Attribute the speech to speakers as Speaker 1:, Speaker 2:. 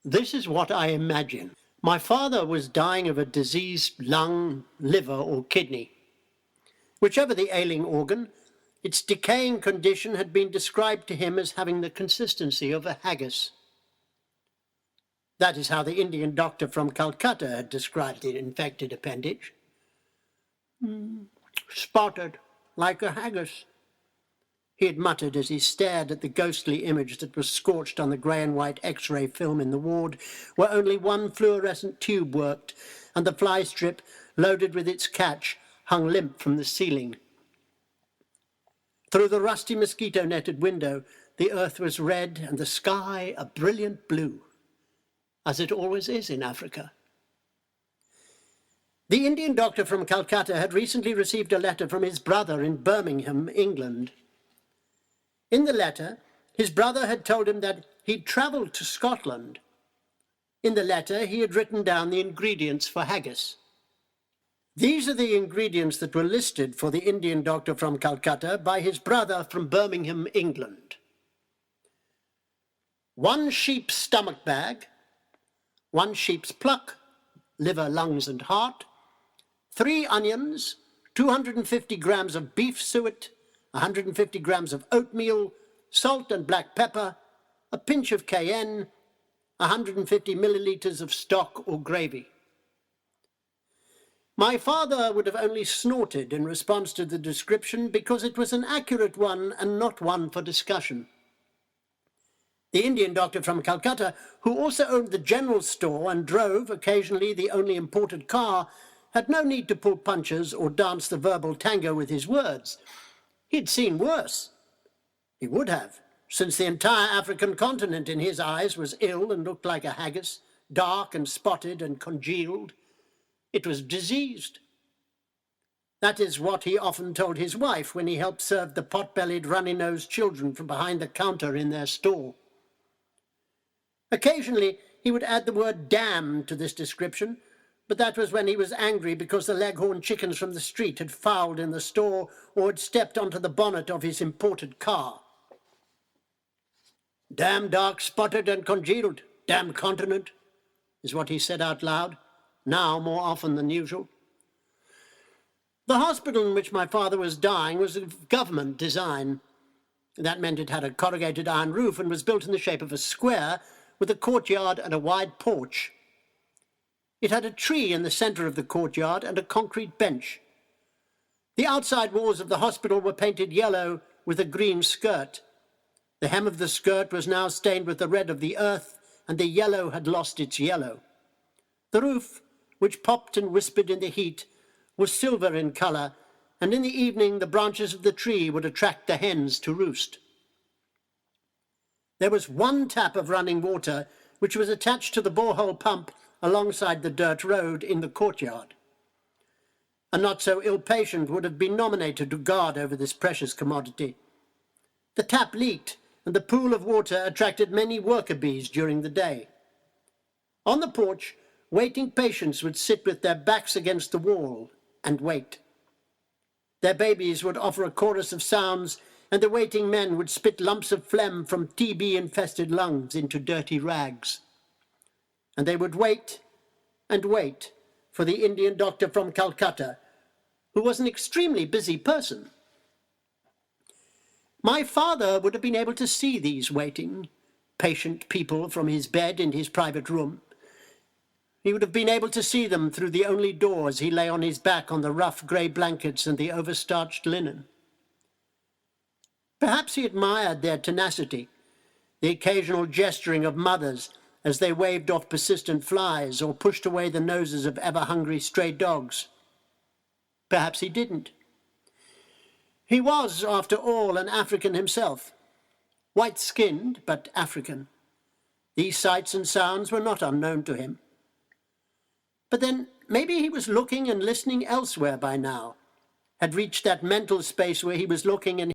Speaker 1: This is what I imagine. My father was dying of a diseased lung, liver, or kidney. Whichever the ailing organ, its decaying condition had been described to him as having the consistency of a haggis. That is how the Indian doctor from Calcutta had described the infected appendage. Spotted, like a haggis, he had muttered as he stared at the ghostly image that was scorched on the grey and white X-ray film in the ward, where only one fluorescent tube worked, and the fly strip, loaded with its catch, hung limp from the ceiling. Through the rusty mosquito-netted window, the earth was red and the sky a brilliant blue, as it always is in Africa. The Indian doctor from Calcutta had recently received a letter from his brother in Birmingham, England. In the letter, his brother had told him that he'd travelled to Scotland. In the letter, he had written down the ingredients for haggis. These are the ingredients that were listed for the Indian doctor from Calcutta by his brother from Birmingham, England. 1 sheep's stomach bag, 1 sheep's pluck, liver, lungs and heart, 3 onions, 250 grams of beef suet, 150 grams of oatmeal, salt and black pepper, a pinch of cayenne, 150 milliliters of stock or gravy. My father would have only snorted in response to the description because it was an accurate one and not one for discussion. The Indian doctor from Calcutta, who also owned the general store and drove, occasionally, the only imported car, had no need to pull punches or dance the verbal tango with his words. He'd seen worse. He would have, since the entire African continent in his eyes was ill and looked like a haggis, dark and spotted and congealed. It was diseased. That is what he often told his wife when he helped serve the pot-bellied, runny-nosed children from behind the counter in their store. Occasionally, he would add the word damn to this description, but that was when he was angry because the leghorn chickens from the street had fouled in the store or had stepped onto the bonnet of his imported car. Damn dark, spotted and congealed, damn continent, is what he said out loud, now more often than usual. The hospital in which my father was dying was of government design. That meant it had a corrugated iron roof and was built in the shape of a square with a courtyard and a wide porch. It had a tree in the centre of the courtyard and a concrete bench. The outside walls of the hospital were painted yellow with a green skirt. The hem of the skirt was now stained with the red of the earth, and the yellow had lost its yellow. The roof, which popped and whispered in the heat, was silver in colour, and in the evening the branches of the tree would attract the hens to roost. There was 1 tap of running water, which was attached to the borehole pump alongside the dirt road in the courtyard. A not-so-ill patient would have been nominated to guard over this precious commodity. The tap leaked, and the pool of water attracted many worker bees during the day. On the porch, waiting patients would sit with their backs against the wall and wait. Their babies would offer a chorus of sounds, and the waiting men would spit lumps of phlegm from TB-infested lungs into dirty rags. And they would wait and wait for the Indian doctor from Calcutta, who was an extremely busy person. My father would have been able to see these waiting, patient people from his bed in his private room. He would have been able to see them through the only door as he lay on his back on the rough grey blankets and the overstarched linen. Perhaps he admired their tenacity, the occasional gesturing of mothers as they waved off persistent flies or pushed away the noses of ever-hungry stray dogs. Perhaps he didn't. He was, after all, an African himself, white-skinned but African. These sights and sounds were not unknown to him. But then maybe he was looking and listening elsewhere by now, had reached that mental space where he was looking and